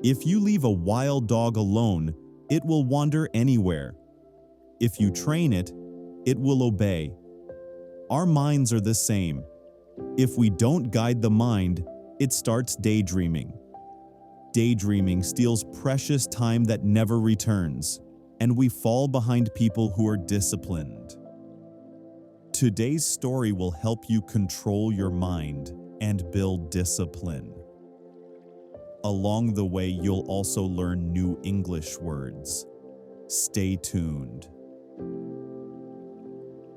If you leave a wild dog alone, it will wander anywhere. If you train it, it will obey. Our minds are the same. If we don't guide the mind, it starts daydreaming. Daydreaming steals precious time that never returns, and we fall behind people who are disciplined. Today's story will help you control your mind and build discipline. Along the way, you'll also learn new English words. Stay tuned.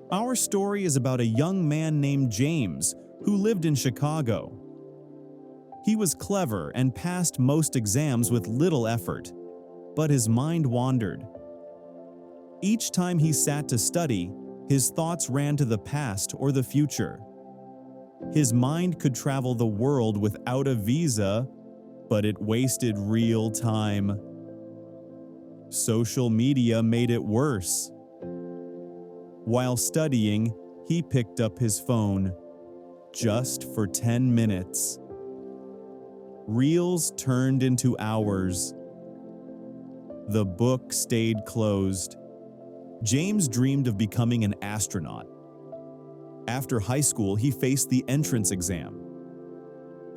Our story is about a young man named James who lived in Chicago. He was clever and passed most exams with little effort, but his mind wandered. Each time he sat to study, his thoughts ran to the past or the future. His mind could travel the world without a visa, but it wasted real time. Social media made it worse. While studying, he picked up his phone, just for 10 minutes. Reels turned into hours. The book stayed closed. James dreamed of becoming an astronaut. After high school, he faced the entrance exam.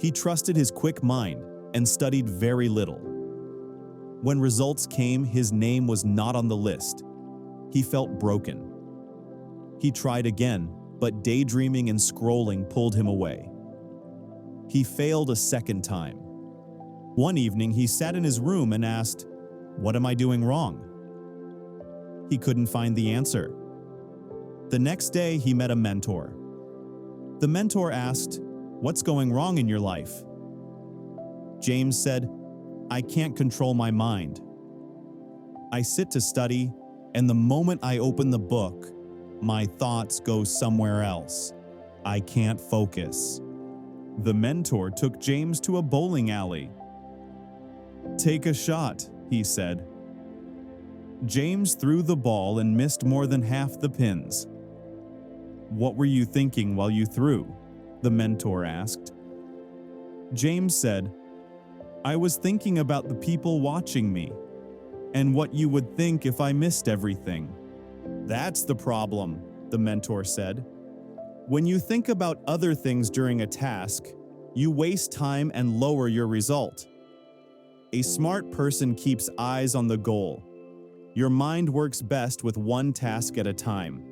He trusted his quick mind and studied very little. When results came, his name was not on the list. He felt broken. He tried again, but daydreaming and scrolling pulled him away. He failed a second time. One evening, he sat in his room and asked, "What am I doing wrong?" He couldn't find the answer. The next day, he met a mentor. The mentor asked, "What's going wrong in your life?" James said, "I can't control my mind. I sit to study, and the moment I open the book, my thoughts go somewhere else. I can't focus." The mentor took James to a bowling alley. "Take a shot," he said. James threw the ball and missed more than half the pins. "What were you thinking while you threw?" the mentor asked. James said, "I was thinking about the people watching me, and what you would think if I missed everything." "That's the problem," the mentor said. "When you think about other things during a task, you waste time and lower your result. A smart person keeps eyes on the goal. Your mind works best with one task at a time."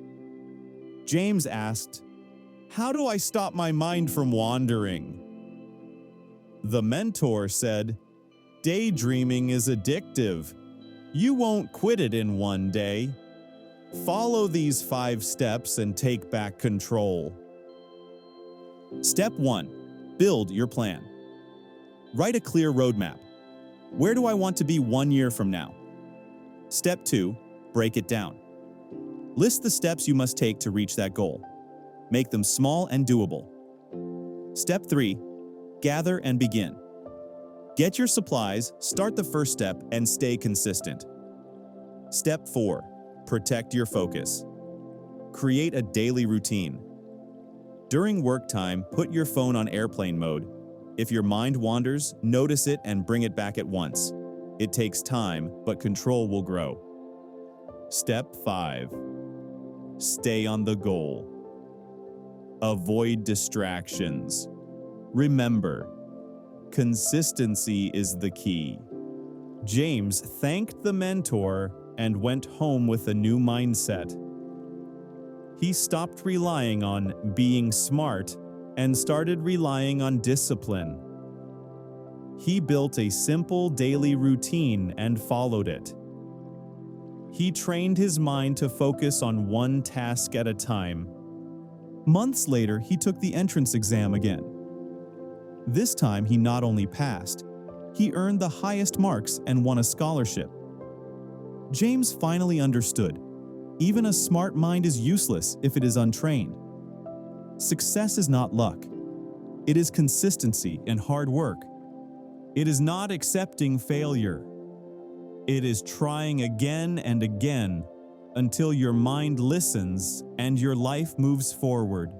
James asked, "How do I stop my mind from wandering?" The mentor said, "Daydreaming is addictive. You won't quit it in one day. Follow these 5 steps and take back control." Step 1. Build your plan. Write a clear roadmap. Where do I want to be 1 year from now? Step 2. Break it down. List the steps you must take to reach that goal. Make them small and doable. Step 3. Gather and begin. Get your supplies, start the first step, and stay consistent. Step 4. Protect your focus. Create a daily routine. During work time, put your phone on airplane mode. If your mind wanders, notice it and bring it back at once. It takes time, but control will grow. Step 5. Stay on the goal. Avoid distractions. Remember, consistency is the key. James thanked the mentor and went home with a new mindset. He stopped relying on being smart and started relying on discipline. He built a simple daily routine and followed it. He trained his mind to focus on one task at a time. Months later, he took the entrance exam again. This time, he not only passed, he earned the highest marks and won a scholarship. James finally understood, even a smart mind is useless if it is untrained. Success is not luck. It is consistency and hard work. It is not accepting failure. It is trying again and again until your mind listens and your life moves forward.